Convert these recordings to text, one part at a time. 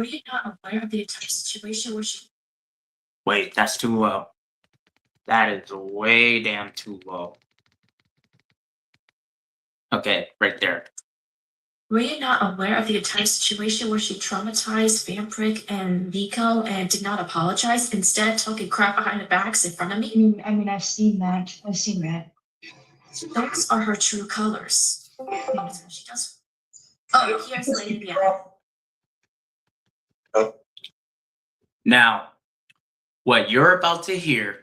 Were you not aware of the entire situation where she Wait, that's too low. That is way damn too low. Okay, right there. were you not aware of the entire situation where she traumatized Vampiric and Nico and did not apologize, instead talking crap behind the backs in front of me? I've seen that. I've seen that. Those are her true colors. That's what she does. Oh, here's Lady Diana. Now, what you're about to hear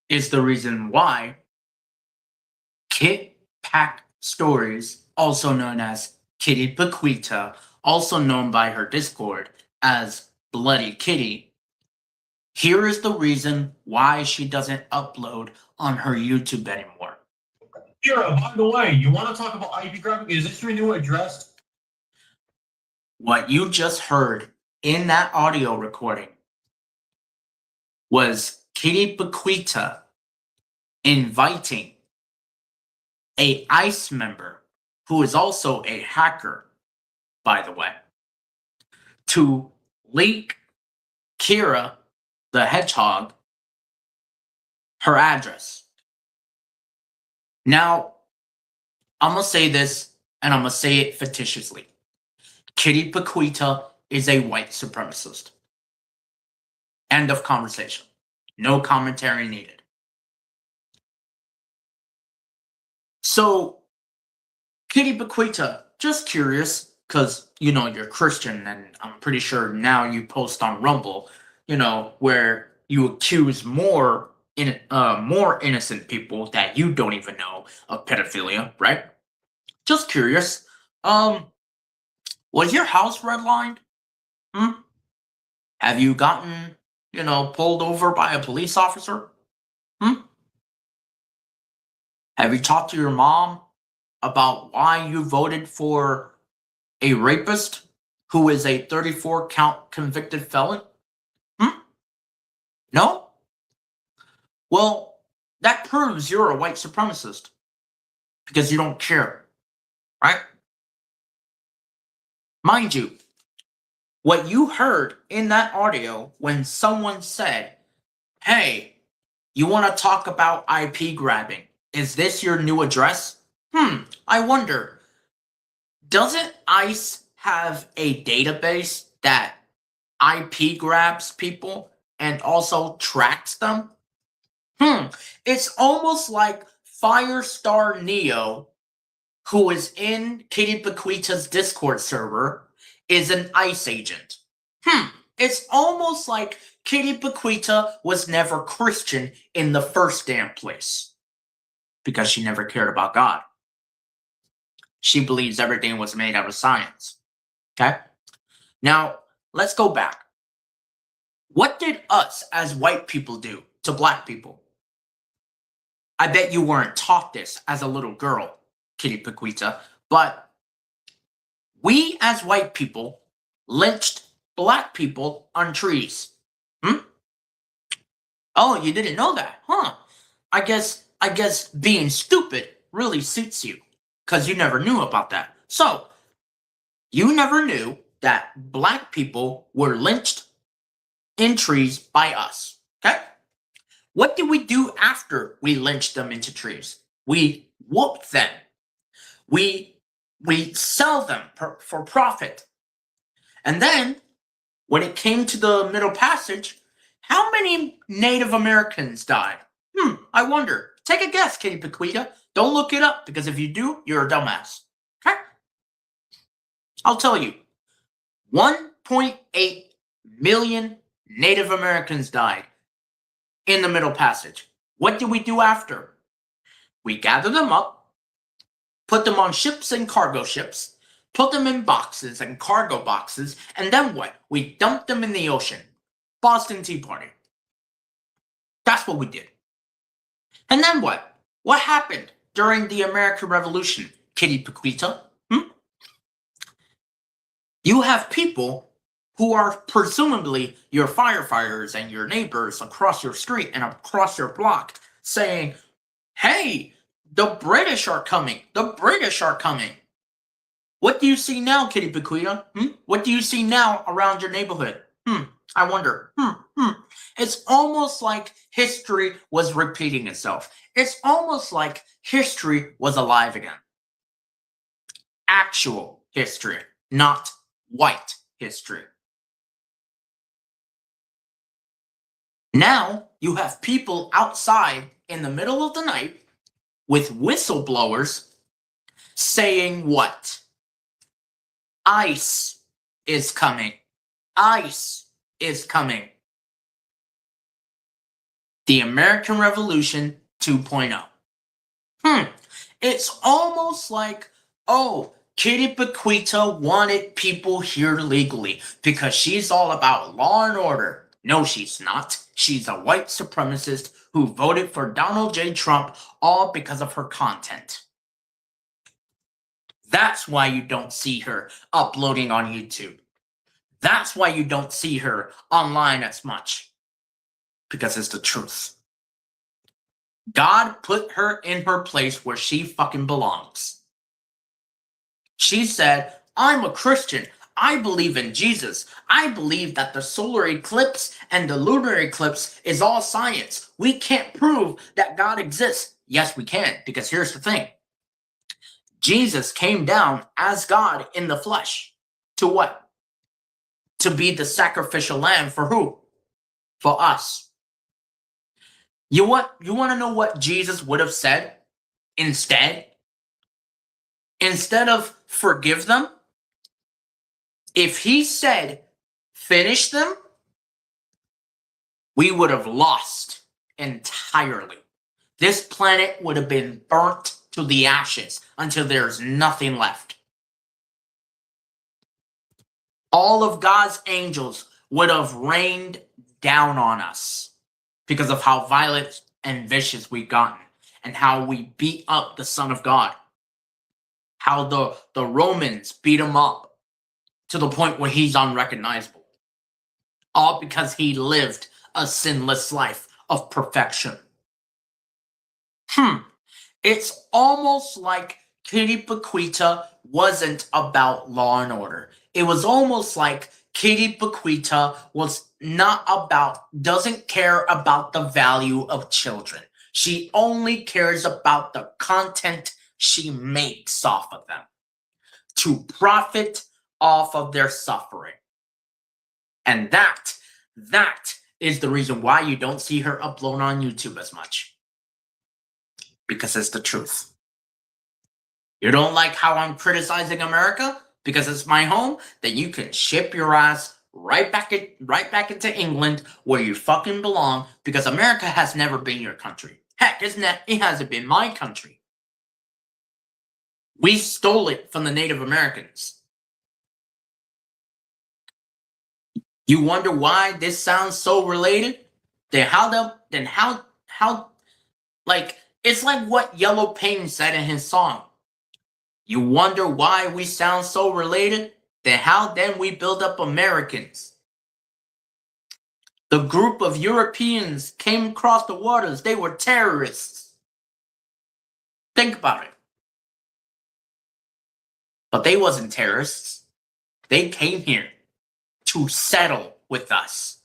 is the reason why Kit Pack Stories, also known as Kitty Paquita, also known by her Discord as Bloody Kitty, here is the reason why she doesn't upload on her YouTube anymore. Kira, by the way, you want to talk about IP grabbing? Is this your new address? What you just heard in that audio recording was Kitty Paquita inviting a ICE member, who is also a hacker, by the way, to leak Kira the Hedgehog her address. Now, I'm going to say this, and I'm going to say it fictitiously. Kitty Paquita is a white supremacist. End of conversation. No commentary needed. So, Kitty Paquita, just curious, because, you're Christian, and I'm pretty sure now you post on Rumble, where you accuse more innocent people that you don't even know of pedophilia, right? Just curious. Was your house redlined? Have you gotten, pulled over by a police officer? Have you talked to your mom about why you voted for a rapist who is a 34-count convicted felon? No? Well, that proves you're a white supremacist. Because you don't care. Right? Mind you, what you heard in that audio when someone said, hey, you want to talk about IP grabbing? Is this your new address? I wonder, doesn't ICE have a database that IP grabs people and also tracks them? It's almost like Firestar Neo, who is in Kitty Paquita's Discord server, is an ICE agent. It's almost like Kitty Paquita was never Christian in the first damn place. Because she never cared about God. She believes everything was made out of science. Okay? Now, let's go back. What did us as white people do to black people? I bet you weren't taught this as a little girl, Kitty Paquita, but we as white people lynched black people on trees. Oh, you didn't know that, huh? I guess being stupid really suits you, because you never knew about that. So, you never knew that black people were lynched in trees by us, okay? What did we do after we lynched them into trees? We whooped them. We sell them for profit. And then, when it came to the Middle Passage, how many Native Americans died? I wonder. Take a guess, Kitty Paquita. Don't look it up, because if you do, you're a dumbass. Okay? I'll tell you. 1.8 million Native Americans died in the Middle Passage. What did we do after? We gathered them up, put them on ships and cargo ships, put them in boxes and cargo boxes, and then what? We dumped them in the ocean. Boston Tea Party. That's what we did. And then what? What happened during the American Revolution, Kitty Paquita? You have people who are presumably your firefighters and your neighbors across your street and across your block saying, hey, the British are coming. The British are coming. What do you see now, Kitty Bequita? What do you see now around your neighborhood? I wonder. It's almost like history was repeating itself. It's almost like history was alive again. Actual history, not white history. Now you have people outside in the middle of the night with whistleblowers saying what? ICE is coming. ICE is coming. The American Revolution 2.0. It's almost like, oh, Kitty Bequita wanted people here legally because she's all about law and order. No, she's not. She's a white supremacist who voted for Donald J. Trump all because of her content. That's why you don't see her uploading on YouTube. That's why you don't see her online as much. Because it's the truth. God put her in her place where she fucking belongs. She said, I'm a Christian. I believe in Jesus. I believe that the solar eclipse and the lunar eclipse is all science. We can't prove that God exists. Yes, we can, because here's the thing. Jesus came down as God in the flesh. To what? To be the sacrificial lamb for who? For us. You want to know what Jesus would have said instead? Instead of forgive them, if he said finish them, we would have lost entirely. This planet would have been burnt to the ashes until there's nothing left. All of God's angels would have rained down on us because of how violent and vicious we've gotten and how we beat up the Son of God. How the Romans beat him up to the point where he's unrecognizable. All because he lived a sinless life of perfection. It's almost like Kitty Bequita wasn't about law and order. It was almost like Kitty Bequita doesn't care about the value of children. She only cares about the content she makes off of them to profit off of their suffering. And that is the reason why you don't see her upload on YouTube as much. Because it's the truth. You don't like how I'm criticizing America because it's my home? Then you can ship your ass right back into England where you fucking belong, because America has never been your country. Heck, it hasn't been my country. We stole it from the Native Americans. You wonder why this sounds so related? It's like what Yellow Pain said in his song. You wonder why we sound so related? Then how then we build up Americans? The group of Europeans came across the waters. They were terrorists. Think about it. But they wasn't terrorists. They came here to settle with us.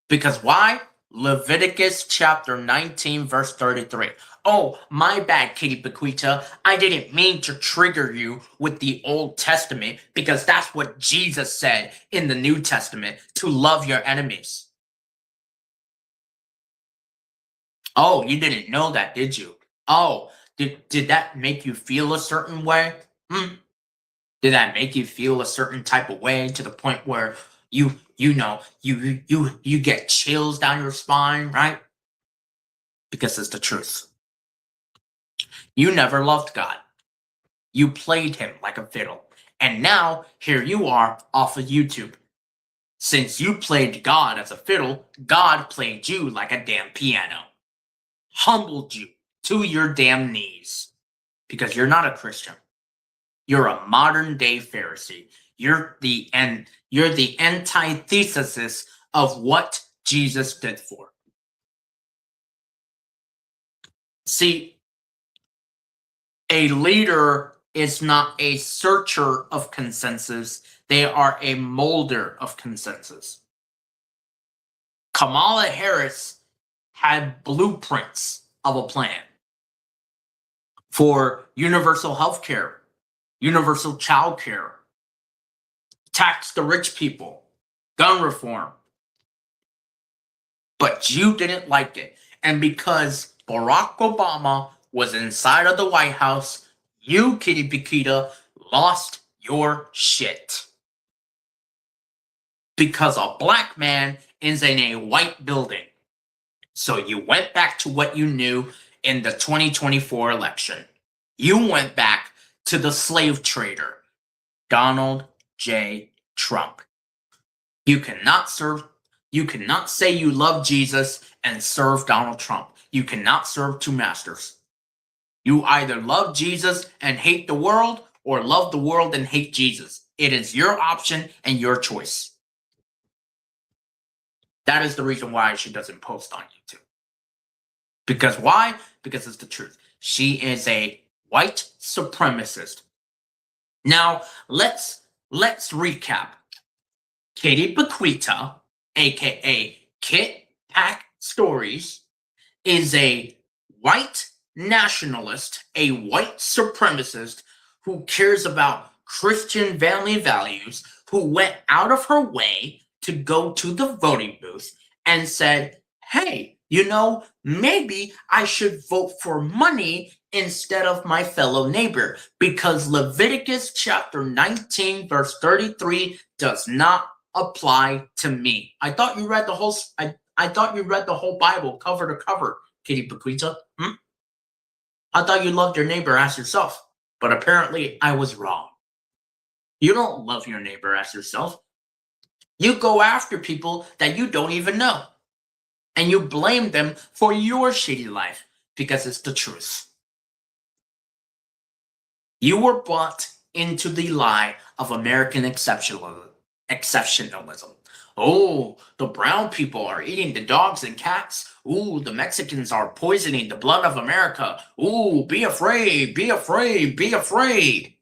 Because why? Leviticus chapter 19 verse 33. Oh, my bad, Kitty Bequita. I didn't mean to trigger you with the Old Testament, because that's what Jesus said in the New Testament, to love your enemies. Oh, you didn't know that, did you? Oh, did that make you feel a certain way? Did that make you feel a certain type of way to the point where you get chills down your spine, right? Because it's the truth. You never loved God. You played him like a fiddle. And now, here you are off of YouTube. Since you played God as a fiddle, God played you like a damn piano. Humbled you to your damn knees. Because you're not a Christian. You're a modern day Pharisee. You're the antithesis of what Jesus stood for. See, a leader is not a searcher of consensus. They are a molder of consensus. Kamala Harris had blueprints of a plan for universal health care, universal child care, tax the rich people, gun reform. But you didn't like it. And because Barack Obama was inside of the White House, you, Kitty Paquita, lost your shit. Because a black man is in a white building. So you went back to what you knew in the 2024 election. You went back to the slave trader, Donald J. Trump. You cannot say you love Jesus and serve Donald Trump. You cannot serve two masters. You either love Jesus and hate the world, or love the world and hate Jesus. It is your option and your choice. That is the reason why she doesn't post on YouTube. Because why? Because it's the truth. She is a white supremacist. Now, let's recap. Katie Paquita, aka Kit Pack Stories, is a white nationalist, a white supremacist who cares about Christian family values, who went out of her way to go to the voting booth and said, hey, you know, maybe I should vote for money instead of my fellow neighbor, because Leviticus chapter 19 verse 33 does not apply to me. I thought you read the whole I thought you read the whole Bible cover to cover, Kitty Paquita. I thought you loved your neighbor as yourself, but apparently I was wrong. You don't love your neighbor as yourself. You go after people that you don't even know, and you blame them for your shitty life because it's the truth. You were bought into the lie of American exceptionalism. Oh, the brown people are eating the dogs and cats. Ooh, the Mexicans are poisoning the blood of America. Ooh, be afraid, be afraid, be afraid.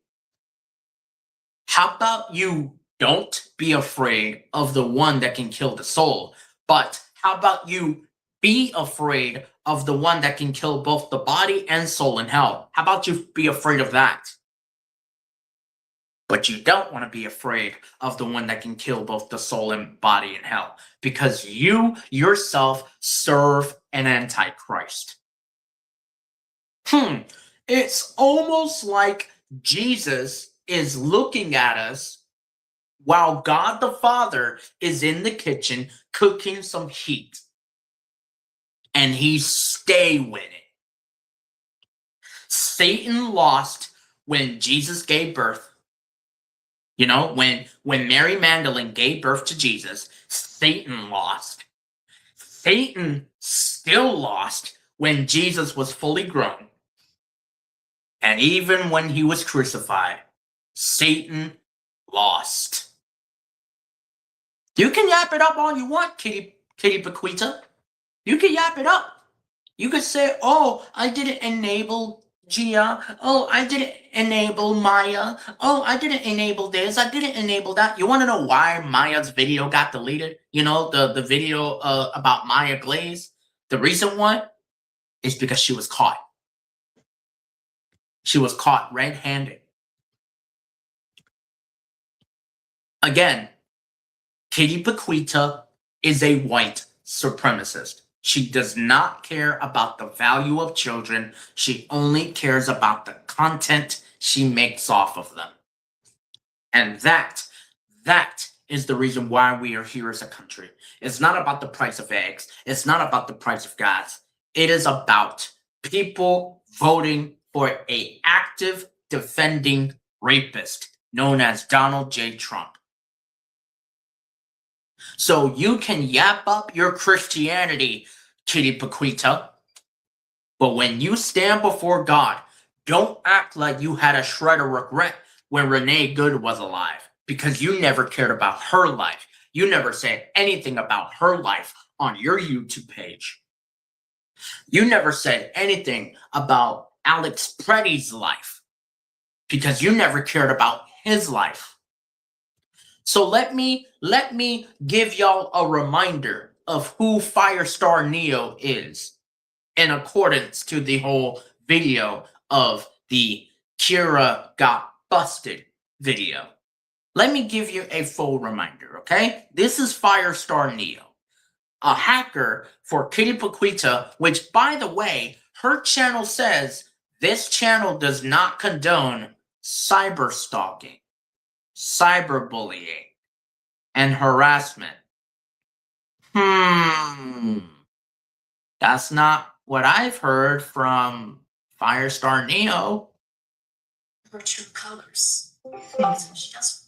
How about you don't be afraid of the one that can kill the soul, but how about you be afraid of the one that can kill both the body and soul in hell? How about you be afraid of that? But you don't want to be afraid of the one that can kill both the soul and body in hell, because you yourself serve an antichrist. It's almost like Jesus is looking at us while God the Father is in the kitchen cooking some heat. And he's staying with it. Satan lost when Jesus gave birth. You know, when Mary Magdalene gave birth to Jesus, Satan lost. Satan still lost when Jesus was fully grown. And even when he was crucified, Satan lost. You can yap it up all you want, Kitty Paquita. You can yap it up. You could say, oh, I didn't enable Gia. Oh, I didn't enable Maya. Oh, I didn't enable this. I didn't enable that. You want to know why Maya's video got deleted? You know, the video about Maya Glaze? The recent one is because she was caught. She was caught red-handed. Again, Katie Paquita is a white supremacist. She does not care about the value of children. She only cares about the content she makes off of them. And that is the reason why we are here as a country. It's not about the price of eggs. It's not about the price of gas. It is about people voting for an active defending rapist known as Donald J. Trump. So you can yap up your Christianity, Kitty Paquita, but when you stand before God, don't act like you had a shred of regret when Renee Good was alive, because you never cared about her life. You never said anything about her life on your YouTube page. You never said anything about Alex Preddy's life. because you never cared about his life. So let me give y'all a reminder of who Firestar Neo is in accordance to the whole video of the Kira got busted video. Let me give you a full reminder, okay? This is Firestar Neo, a hacker for Kitty Paquita, which, by the way, her channel says this channel does not condone cyber stalking, cyberbullying, and harassment. That's not what I've heard from Firestar Neo. Her true colors. That's what she does.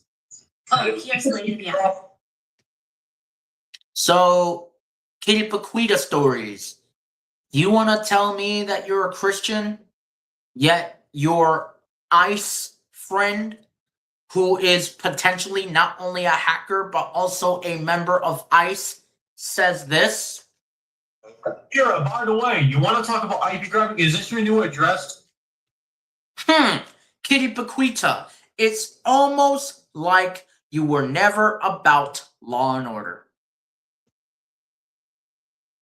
Oh, here's Lady in the Eye. So, Kitty Paquita stories. You want to tell me that you're a Christian, yet your ICE friend, who is potentially not only a hacker but also a member of ICE, says this? Kira, by the way, you want to talk about IP grabbing? Is this your new address? Kitty Paquita, it's almost like you were never about law and order.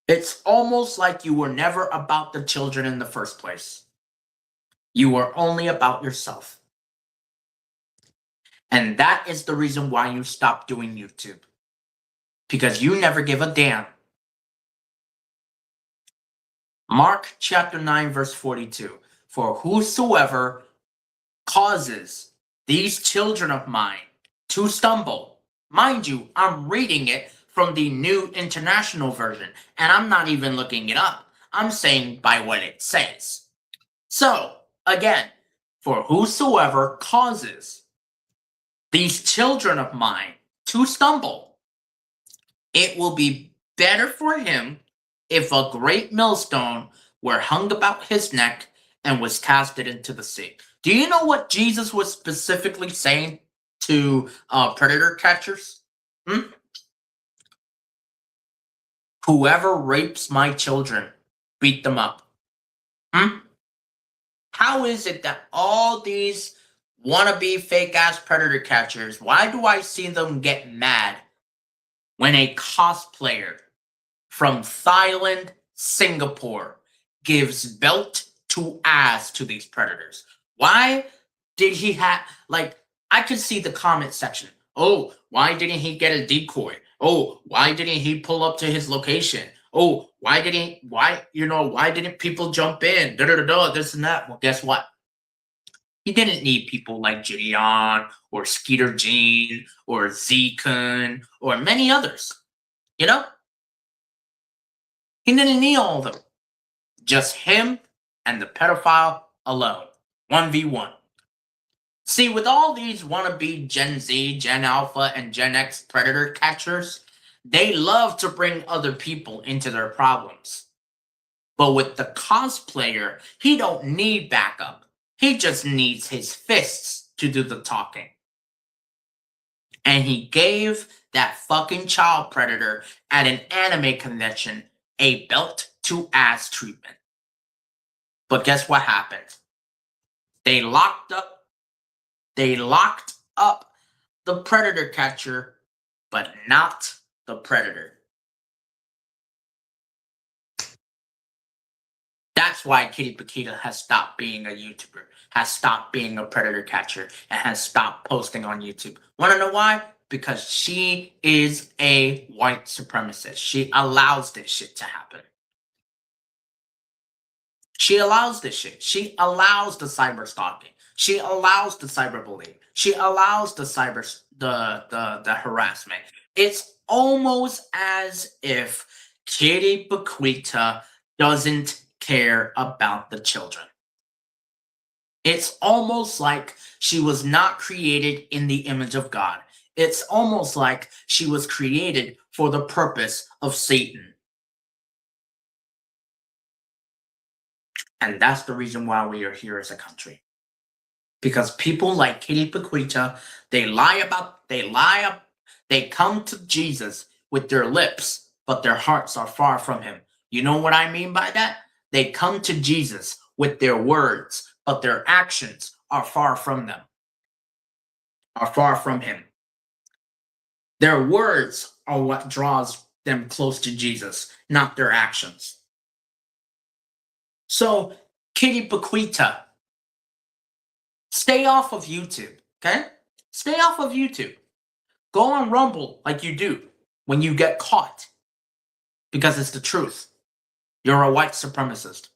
It's almost like you were never about the children in the first place. You were only about yourself. And that is the reason why you stopped doing YouTube. Because you never give a damn. Mark chapter 9 verse 42. For whosoever causes these children of mine to stumble. Mind you, I'm reading it from the New International Version, and I'm not even looking it up. I'm saying by what it says. So, again, for whosoever causes these children of mine to stumble, it will be better for him if a great millstone were hung about his neck and was casted into the sea. Do you know what Jesus was specifically saying to predator catchers? Whoever rapes my children, beat them up. How is it that all these wannabe fake-ass predator catchers, why do I see them get mad when a cosplayer from Thailand, Singapore, gives belt to ass to these predators? Why did he have, like, I could see the comment section. Oh, why didn't he get a decoy? Oh, why didn't he pull up to his location? Oh, why didn't people jump in? This and that. Well, guess what? He didn't need people like Gideon or Skeeter Jean or Z-Kun or many others. You know? He didn't need all of them. Just him and the pedophile alone. 1v1. See, with all these wannabe Gen Z, Gen Alpha, and Gen X predator catchers, they love to bring other people into their problems. But with the cosplayer, he don't need backup. He just needs his fists to do the talking. And he gave that fucking child predator at an anime convention a belt to ass treatment. But guess what happened? They locked up the predator catcher, but not the predator. That's why Kitty Paquita has stopped being a YouTuber, has stopped being a predator catcher, and has stopped posting on YouTube. Want to know why? Because she is a white supremacist. She allows this shit to happen. She allows this shit. She allows the cyber stalking. She allows the cyberbullying. She allows the the harassment. It's almost as if Kitty Paquita doesn't care about the children. It's almost like she was not created in the image of God. It's almost like she was created for the purpose of Satan. And that's the reason why we are here as a country. Because people like Kitty Paquita, they come to Jesus with their lips, but their hearts are far from him. You know what I mean by that? They come to Jesus with their words, but their actions are far from them, are far from him. Their words are what draws them close to Jesus, not their actions. So, Kitty Paquita, stay off of YouTube, okay? Stay off of YouTube. Go on Rumble like you do when you get caught. Because it's the truth. You're a white supremacist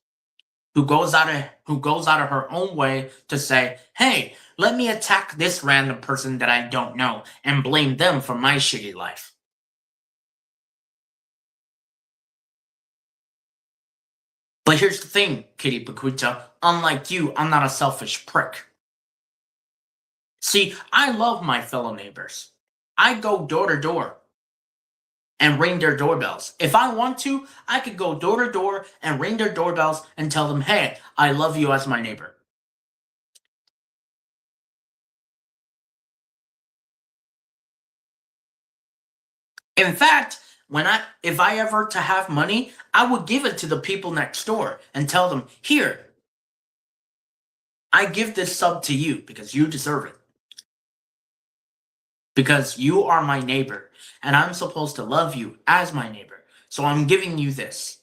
who goes out of her own way to say, hey, let me attack this random person that I don't know and blame them for my shitty life. But here's the thing, Kitty Paquita. Unlike you, I'm not a selfish prick. See, I love my fellow neighbors. I go door to door and ring their doorbells. If I want to, I could go door to door and ring their doorbells and tell them, hey, I love you as my neighbor. In fact, if I ever to have money, I would give it to the people next door and tell them, here, I give this sub to you because you deserve it. Because you are my neighbor, and I'm supposed to love you as my neighbor. So I'm giving you this.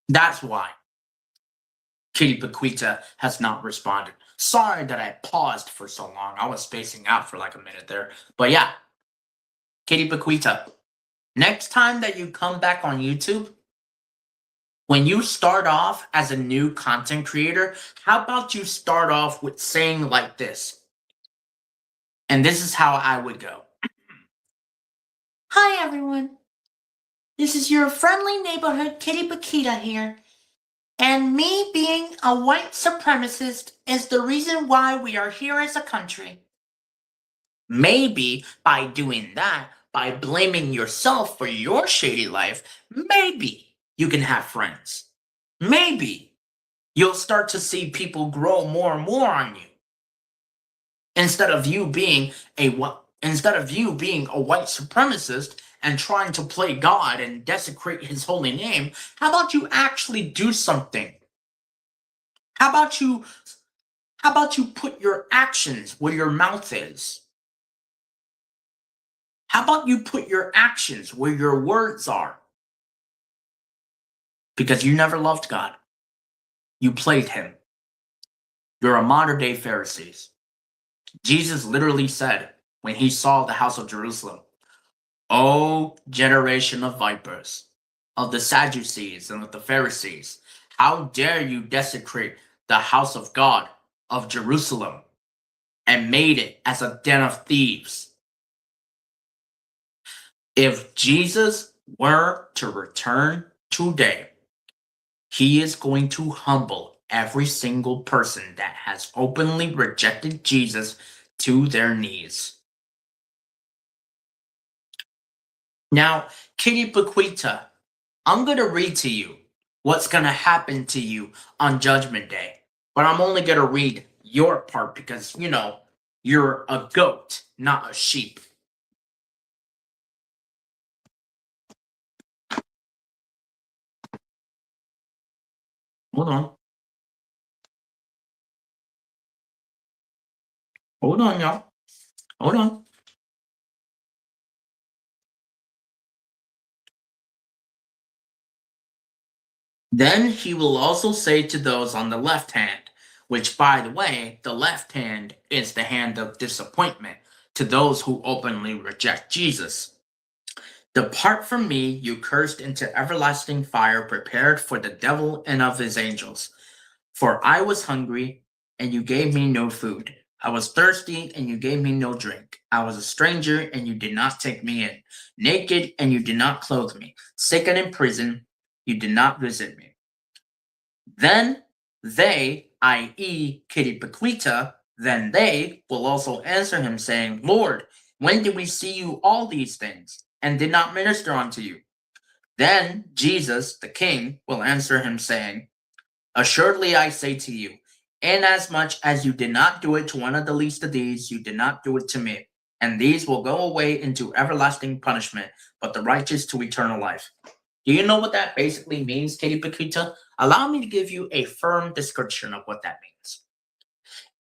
That's why Kitty Paquita has not responded. Sorry that I paused for so long. I was spacing out for like a minute there. But yeah, Kitty Paquita, next time that you come back on YouTube, when you start off as a new content creator, how about you start off with saying like this? And this is how I would go. Hi, everyone. This is your friendly neighborhood Kitty Paquita here. And me being a white supremacist is the reason why we are here as a country. Maybe by doing that, by blaming yourself for your shady life, maybe you can have friends. Maybe you'll start to see people grow more and more on you. Instead of you being a white supremacist and trying to play God and desecrate his holy name, how about you actually do something? How about you put your actions where your mouth is? How about you put your actions where your words are? Because you never loved God. You played him. You're a modern day Pharisees. Jesus literally said when he saw the house of Jerusalem, O generation of vipers, of the Sadducees and of the Pharisees, how dare you desecrate the house of God of Jerusalem and made it as a den of thieves? If Jesus were to return today, he is going to humble every single person that has openly rejected Jesus to their knees. Now, Kitty Paquita, I'm going to read to you what's going to happen to you on Judgment Day. But I'm only going to read your part because, you're a goat, not a sheep. Hold on. Hold on, y'all. Hold on. Then he will also say to those on the left hand, which, by the way, the left hand is the hand of disappointment to those who openly reject Jesus. Depart from me, you cursed, into everlasting fire prepared for the devil and of his angels. For I was hungry, and you gave me no food. I was thirsty, and you gave me no drink. I was a stranger, and you did not take me in. Naked, and you did not clothe me. Sick and in prison, you did not visit me. Then they, i.e., Kitty Paquita, then they will also answer him, saying, Lord, when did we see you all these things? and did not minister unto you? Then Jesus, the king, will answer him, saying, Assuredly I say to you, inasmuch as you did not do it to one of the least of these, you did not do it to me. And these will go away into everlasting punishment, but the righteous to eternal life. Do you know what that basically means, Katie Paquita? Allow me to give you a firm description of what that means.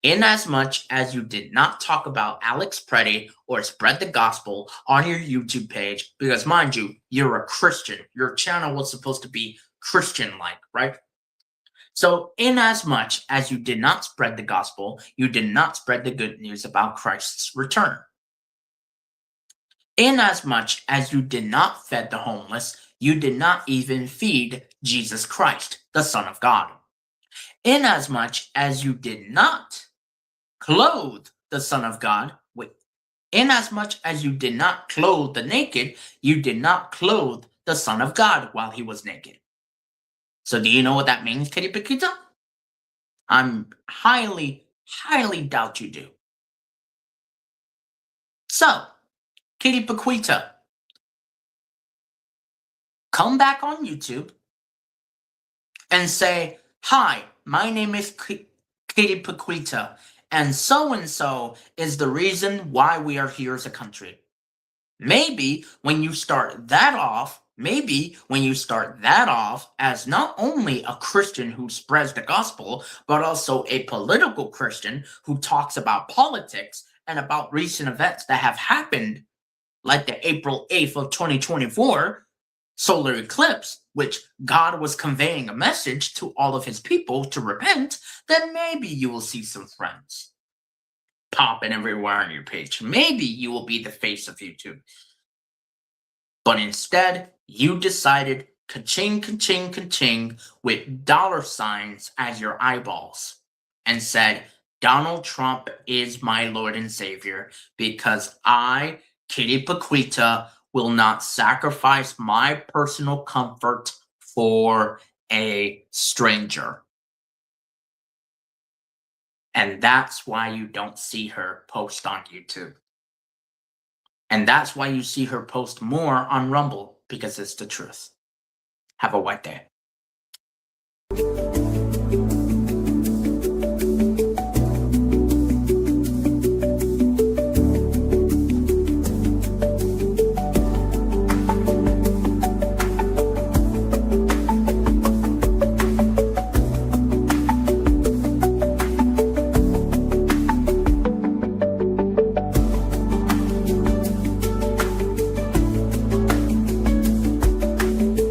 Inasmuch as you did not talk about Alex Preddy or spread the gospel on your YouTube page, because mind you, you're a Christian. Your channel was supposed to be Christian-like, right? So, inasmuch as you did not spread the gospel, you did not spread the good news about Christ's return. Inasmuch as you did not feed the homeless, you did not even feed Jesus Christ, the Son of God. Inasmuch as you did not clothe the Son of God, inasmuch as you did not clothe the naked, you did not clothe the Son of God while he was naked. So do you know what that means, Kitty Paquita? I'm highly doubt you do. So, Kitty Paquita, come back on YouTube and say, hi, my name is Kitty Paquita, and so is the reason why we are here as a country. Maybe when you start that off as not only a Christian who spreads the gospel, but also a political Christian who talks about politics and about recent events that have happened, like the April 8th of 2024 solar eclipse, which God was conveying a message to all of his people to repent, then maybe you will see some friends popping everywhere on your page. Maybe you will be the face of YouTube. But instead, you decided ka-ching, ka-ching, ka-ching with dollar signs as your eyeballs and said, Donald Trump is my Lord and Savior because I, Kitty Paquita, will not sacrifice my personal comfort for a stranger. And that's why you don't see her post on YouTube. And that's why you see her post more on Rumble, because it's the truth. Have a white day.